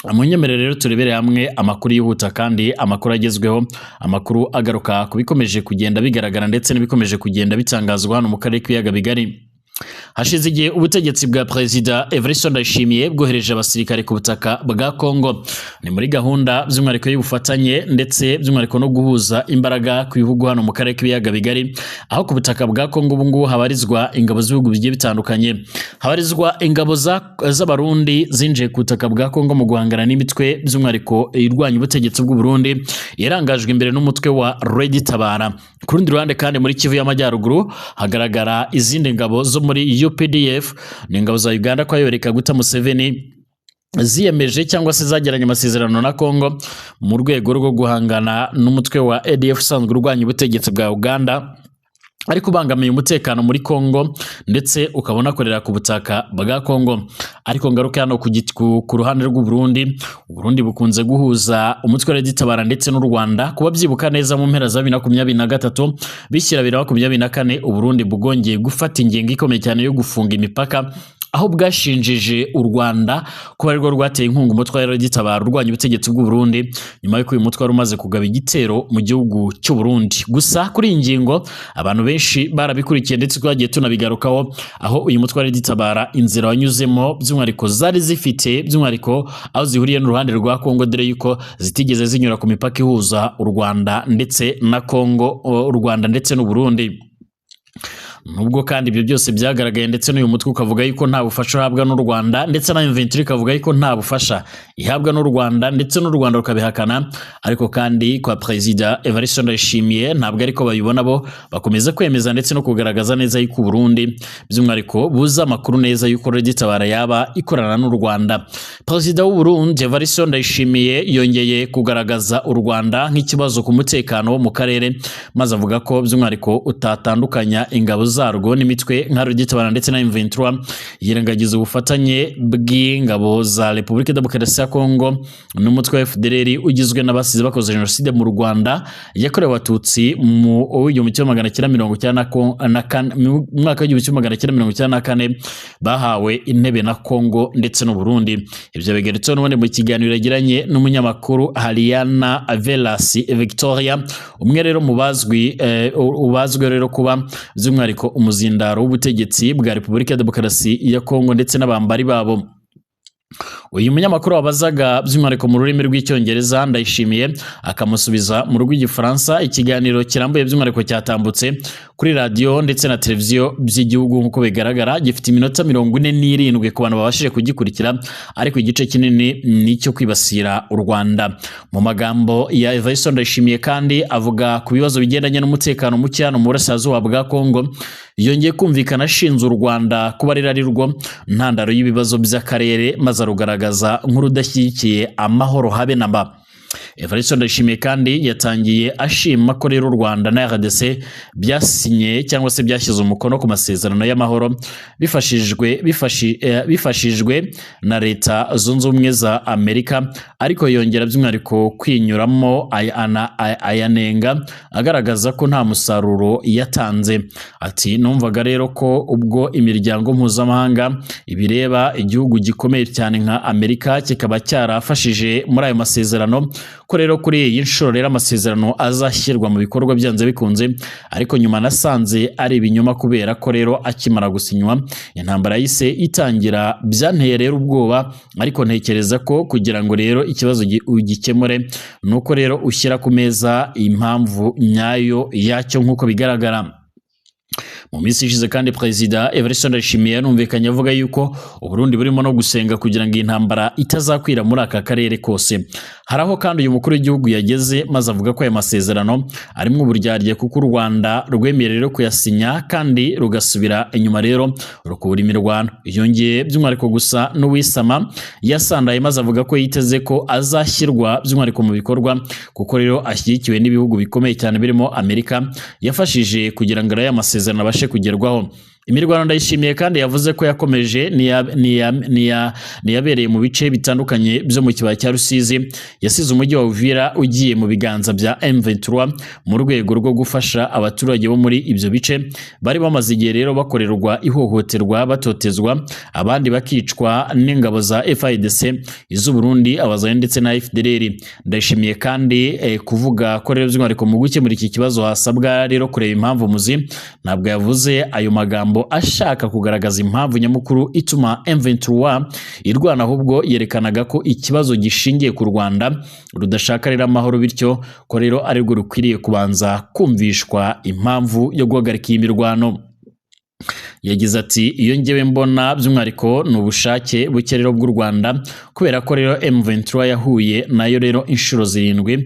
Munyemerere rero turebere hamwe amakuru yihuta kandi amakuru agezweho, amakuru agaruka kubikomeje kugenda bigaragara ndetse n'ibikomeje kugenda bitangazwa hano mu karere k'ibiyaga bigari. Hashize igihe ubutegetsi bwa Perezida Evariste Ndayishimiye bwohereje abasirikare ku butaka bwa Kongo. Ni muri gahunda by'umwihariko y'ubufatanye ndetse by'umwihariko no guhuza imbaraga ku bihugu hano mu karere k'ibiyaga bigari, aho ku butaka bwa Kongo ubu ngubu habarizwa ingabo z'ibihugu bigiye bitandukanye. Habarizwa ingabo z'abarundi zinjiye ku butaka bwa Kongo mu guhangana n'imitwe by'umwihariko irwanya ubutegetsi bw'u Burundi yarangajwe imbere n'umutwe wa Red Tabara. Ku rundi ruhande kandi muri Kivu y'Amajyaruguru hagaragara izindi ngabo zo muri UPDF, ni ingabo za Uganda kwa Yoweri Kaguta Museveni ziyemeje cyangwa se zagiranye amasezerano na Kongo mu rwego rwo guhangana n'umutwe wa ADF usanzwe urwanya ubutegetsi bwa Uganda ariko ubangamiye umutekano muri Kongo ndetse ukabona korera ku butaka bwa Kongo. Ariko ngaruka hano ku ruhande rw'u Burundi bukunze guhuza umutwe wa Tabara ndetse n'u Rwanda. Kuba byibuka neza mu mpera za 2023 bishyira 2024 u Burundi bugongeye gufata ingingo ikomeye cyane yo gufunga imipaka, aho bwashinjije u Rwanda kuba arirwo rwateye inkunga umutwe wa Tabara urwanya ubutegetsi bw'u Burundi nyuma y'uko uyu mutwe wari umaze kugaba igitero mu gihugu cy'u Burundi. Gusa kuri iyi ngingo abantu benshi barabikurikiye ndetse twagiye tunabigarukaho, aho uyu mutwe wa Tabara inzira wanyuzemo by'umwihariko zari zifite by'umwihariko aho zihuriye n'uruhande rwa Kongo, dore yuko zitigeze zinyura ku mipaka ihuza u Rwanda ndetse na Kongo, u Rwanda ndetse n'u Burundi. Nubwo kandi ibyo byose byagaragaye ndetse n'uyu mutwe ukavuga yuko nta bufasha uhabwa n'u Rwanda ndetse na M23 kavuga yuko nta bufasha ihabwa n'u Rwanda ndetse n'u Rwanda rukabihakana, ariko kandi kwa Perezida Evariste Ndayishimiye ntabwo ariko bayibona, bo bakomeza kwemeza ndetse no kugaragaza neza yuko Burundi by'umwihariko buza amakuru neza yuko Red Tabara yaba ikorana n'u Rwanda. Perezida w'u Burundi Evariste Ndayishimiye yongeye kugaragaza u Rwanda nk'ikibazo ku mutekano wo mu karere, maze avuga ko by'umwihariko utatandukanya ingabo zarwo n'imitwe nka Red Tabara ndetse na M23, yirengagiza ubufatanye bw'ingabo za Repubulika Demokarasi ya Kongo n'umutwe wa FDLR ugizwe n'abasize bakoze jenoside mu Rwanda yakorewe abatutsi mu 1994 bahawe intebe na Kongo ndetse no Burundi. Ibyo bigeretse none mu kiganiro yagiranye n'umunyamakuru Haliana Velas Victoria, umwe rero ubazwe rero kuba by'umwihariko umuzindaro w'ubutegetsi bwa Repubulika Demokarasi ya Kongo ndetse n'abambari babo. Uyu munyamakuru wabazaga by'umwihariko mu rurimi rw'icyongereza Ndayishimiye akamusubiza mu rw'igifaransa. Ikiganiro kirambuye by'umwihariko cyatambutse kuri radio ndetse na televiziyo by'igihugu nk'uko bigaragara, gifite iminota 47 ku bantu babashije kugikurikira, ariko igice kinini nicyo kwibasira u Rwanda. Mu magambo ya Evariste Ndayishimiye kandi avuga ku bibazo bigendanye n'umutekano muke hano mu burasirazuba bwa Kongo, yongeye kumvikana ashinja u Rwanda kuba ari rwo ntandaro y'ibibazo by'akarere, maze arugaragaza nk'urudashyigikiye amahoro habe namba. Evariste Ndayishimiye kandi yatangiye ashima ko rero u Rwanda na RDC byasinye cyangwa se byashyize umukono ku masezerano y'amahoro bifashijwe na Leta Zunze Ubumwe za Amerika, ariko yongera by'umwihariko kwinyuramo ayanenga agaragaza ko nta musaruro yatanze. Ati numvaga rero ko ubwo imiryango mpuzamahanga ibireba igihugu gikomeye cyane nka Amerika kikaba cyarafashije muri ayo masezerano, ko rero kuri iyi nshuro rero amasezerano azashyirwa mu bikorwa byanze bikunze, ariko nyuma nasanze ari ibinyoma kubera ko rero akimara gusinywa intambara yise itangira byanteye rero ubwoba, ariko ntekereza ko kugira ngo rero ikibazo ugikemure nuko rero ushyira ku meza impamvu nyayo yacyo nk'uko bigaragara. Mu minsi ishize kandi Perezida Evariste Ndayishimiye yanumvikanye avuga yuko u Burundi burimo no gusenga kugira ngo intambara itazakwira muri aka karere kose. Haraho kandi uyu mukuru w'igihugu yageze, maze avuga ko aya masezerano arimo uburyarya kuko u Rwanda rwemeye rero kuyasinya kandi rugasubira inyuma rero rukubura imirwano. Yongeye by'umwihariko gusa n'uwisama yasandaye, maze avuga ko yiteze ko azashyirwa by'umwihariko mu bikorwa kuko rero ashyigikiwe n'ibihugu bikomeye cyane birimo Amerika yafashije kugira ngo aya masezerano abashe kugerwaho. Imirwano Ndayishimiye kandi yavuze ko yakomeje niyabereye mu bice bitandukanye byo mu kibaya cya Rusizi, yasize umujyi wa Uvira ugiye mu biganza bya M23 mu rwego rwo gufasha abaturage bo muri ibyo bice bari bamaze igihe rero bakorerwa ihohoterwa, batotezwa, abandi bakicwa n'ingabo za FARDC, iz'u Burundi, abazaye ndetse na FDLR. Ndayishimiye kandi kuvuga ko rero by'umwihariko mu gukemura iki kibazo hasabwa rero kureba impamvu muzi. Ntabwo yavuze ayo magambo ashaka kugaragaza impamvu nyamukuru ituma M23 irwana, ahubwo yerekanaga ko ikibazo gishingiye ku Rwanda rudashaka rero amahoro, bityo ko rero aribwo rukwiriye kubanza kumvishwa impamvu yo guhagarika iyi mirwano. Yagize ati iyo ngewe mbona by'umwihariko ni ubushake buke rero bw'u Rwanda, kubera ko rero M23 yahuye nayo rero inshuro 7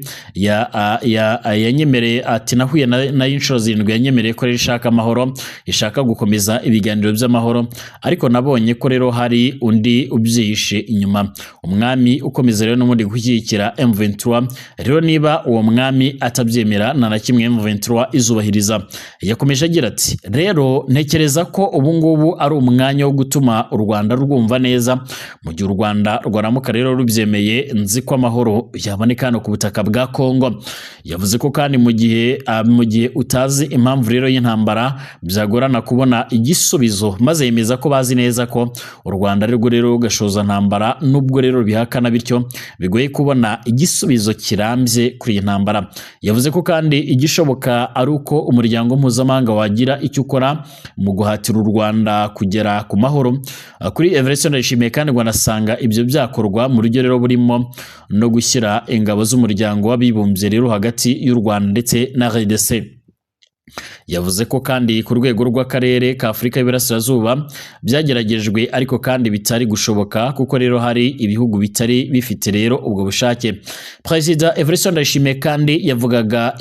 yanyemereye ati nahuye nayo inshuro 7 yanyemereye ko rero ishaka amahoro, ishaka gukomeza ibiganiro by'amahoro, ariko nabonye ko rero hari undi ubyihishe inyuma, umwami ukomeza rero n'umundi gushyigikira M23. Rero niba uwo mwami atabyemera na kimwe M23 izubahiriza. Yakomeje agira ati rero ntekereza ko ubu ngubu ari umwanya wo gutuma u Rwanda rwumva neza. Mu gihe u Rwanda rwaramuka rero rubyemeye, nzi ko amahoro yaboneka hano ku butaka bwa Kongo. Yavuze ko kandi mu gihe utazi impamvu rero y'intambara byagorana kubona igisubizo, maze yemeza ko bazi neza ko u Rwanda rero rugashoza ntambara, nubwo rero bihakana, bityo bigoye kubona igisubizo kirambye kuri iyi ntambara. Yavuze ko kandi igishoboka ari uko umuryango mpuzamahanga wagira icyo ukora mu guhatira u Rwanda kugera ku mahoro. Kuri Everest Ndayishimiye kandi ngo anasanga ibyo byakorwa mu rugero rero burimo no gushyira ingabo z'umuryango w'abibumbye rero hagati y'u Rwanda ndetse na RDC. Yavuze ko kandi ku rwego rw'akarere ka Afurika y'Iburasirazuba byageragejwe, ariko kandi bitari gushoboka kuko rero hari ibihugu bitari bifite rero ubwo bushake. Perezida Everest Ndayishimiye kandi yavugaga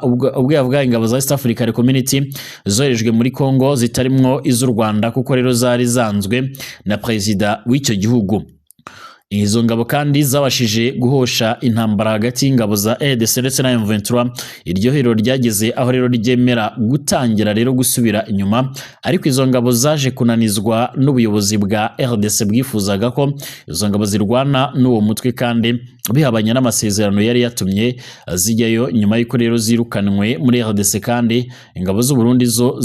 ubwo yavuga ingabo za East African Community zoherejwe muri Kongo zitarimwo iz'u Rwanda, kuko rero zari zanzwe na perezida w'icyo gihugu. Izo ngabo kandi zabashije guhosha intambara hagati y'ingabo za RDC ndetse na M23. Iryo hero ryageze aho rero ryemera gutangira rero gusubira inyuma, ariko izo ngabo zaje kunanizwa n'ubuyobozi bwa RDC bwifuzaga ko izo ngabo zirwana n'uwo mutwe, kandi bihabanye n'amasezerano yari yatumye zijyayo. Nyuma y'uko rero zirukanwe muri RDC, kandi ingabo z'u Burundi zo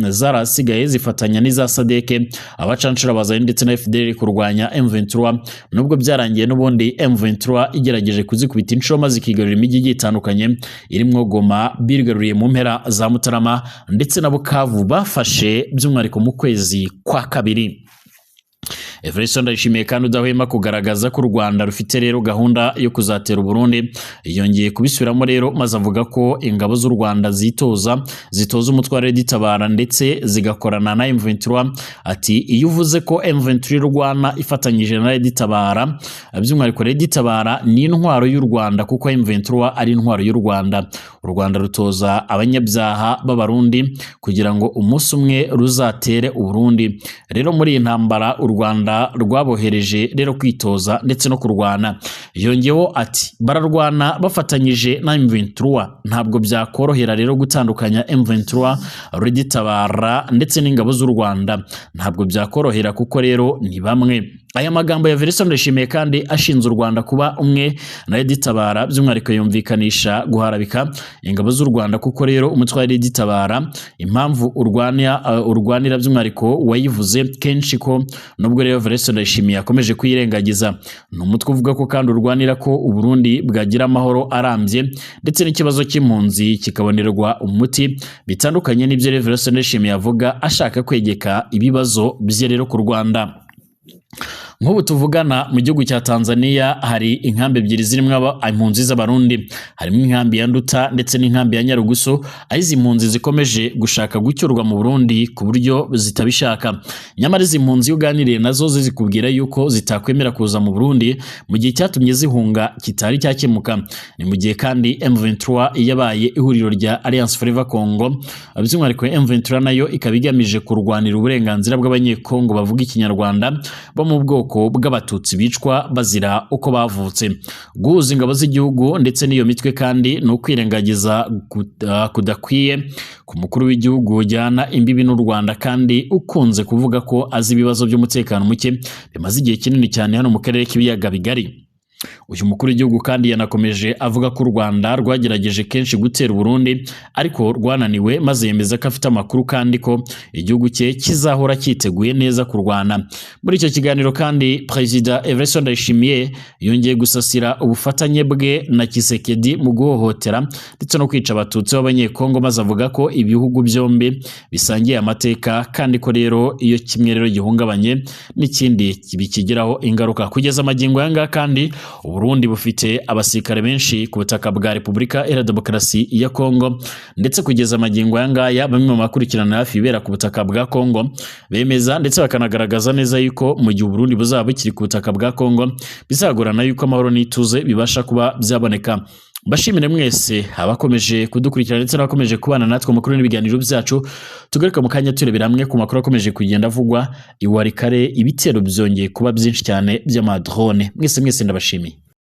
zarasigaye zifatanya n'iza SADC, abacancura bazaye ndetse na FDLR kurwanya M23. Nubwo byarangiye n'ubundi M23 igerageje kuzikubita inshuro maze ikigarurira imijyi igiye itandukanye irimo Goma, bigaruriye mu mpera za Mutarama ndetse na Bukavu bafashe by'umwihariko mu kwezi kwa kabiri. Everest Ndayishimiye kandi udahwema kugaragaza ko u Rwanda rufite rero gahunda yo kuzatera u Burundi. Yongeye kubisubiramo rero maze avuga ko ingabo z'u Rwanda zitoza umutwe wa Red Tabara ndetse zigakorana na M23. Ati iyo uvuze ko M23 rwana ifatanyije na Red Tabara, by'umwihariko Red Tabara ni intwaro y'u Rwanda, kuko M23 ari intwaro y'u Rwanda. U Rwanda rutoza abanyabyaha b'Abarundi kugira ngo umunsi umwe ruzatere u Burundi. Rero muri iyi ntambara u Rwanda rwabohereje rero kwitoza ndetse no kurwana. Yongeyeho ati bararwana bafatanyije na M23, ntabwo byakorohera rero gutandukanya M23, Red Tabara ndetse n'ingabo z'u Rwanda, ntabwo byakorohera kuko rero ni bamwe. Aya magambo ya Everest Ndayishimiye kandi ashinze u Rwanda kuba umwe na Red Tabara, by'umwihariko yumvikanisha guharabika ingabo z'u Rwanda, kuko rero umutwe wa Red Tabara impamvu urwanira by'umwihariko wayivuze kenshi ko nubwo rero Everest Ndayishimiye akomeje kuyirengagiza. Ni umutwe uvuga ko kandi urwanira ko u Burundi bwagira amahoro arambye ndetse n'ikibazo cy'impunzi kikabonerwa umuti, bitandukanye n'ibyo Everest Ndayishimiye avuga ashaka kwegeka ibibazo bye rero ku Rwanda. Nk'ubu tuvugana mu gihugu cya Tanzania hari inkambi ebyiri zirimo impunzi z'Abarundi, harimo inkambi ya Nduta ndetse n'inkambi ya Nyarugusu, aho izi mpunzi zikomeje gushaka gucyurwa mu Burundi ku buryo zitabishaka. Nyamara izi mpunzi uganiriye nazo zikubwira yuko zitakwemera kuza mu Burundi mu gihe cyatumye zihunga kitari cyakemuka. Ni mu gihe kandi M23 yabaye ihuriro rya Alliance Fleuve Congo, by'umwihariko M23 nayo ikaba igamije kurwanira uburenganzira bw'abanyekongo bavuga ikinyarwanda bo mu bwoko ubwoko bw'abatutsi bicwa bazira uko bavutse. Guhuza ingabo z'igihugu ndetse n'iyo mitwe kandi ni ukwirengagiza kudakwiye ku mukuru w'igihugu ujyana imbibi n'u Rwanda kandi ukunze kuvuga ko azi ibibazo by'umutekano muke bimaze igihe kinini cyane hano mu karere k'ibiyaga bigari. Uyu mukuru w'igihugu kandi yanakomeje avuga ko u Rwanda rwagerageje kenshi gutera Burundi ariko rwananiwe, maze yemeza ko afite amakuru kandi ko igihugu cye kizahora cyiteguye neza kurwana. Muri icyo kiganiro kandi Perezida Evariste Ndayishimiye yongeye gusasira ubufatanye bwe na Tshisekedi mu guhohotera ndetse no kwica abatutsi b'abanyekongo, maze avuga ko ibihugu byombi bisangiye amateka kandi ko rero iyo kimwe rero gihungabanye n'ikindi bikigiraho ingaruka. Kugeza magingo yanga kandi Burundi bufite abasirikare benshi ku butaka bwa Repubulika Iharanira Demokarasi ya Kongo, ndetse kugeza amagingo yangaya bamwe mu makurikirana hafi ibera ku butaka bwa Kongo bemeza ndetse bakanagaragaza neza yuko mu gihe Burundi buzaba bukiri ku butaka bwa Kongo bizagorana yuko amahoro n'ituze bibasha kuba byaboneka. Bashimire mwese abakomeje kudukurikirana ndetse n'abakomeje kubana natwe makuru n'ibiganiro byacu. Tugaruka mu kanya turebera hamwe ku makuru akomeje kugenda avugwa iwarikare ibitero byongeye kuba byinshi cyane by'amadrone. Mwese ndabashimiye.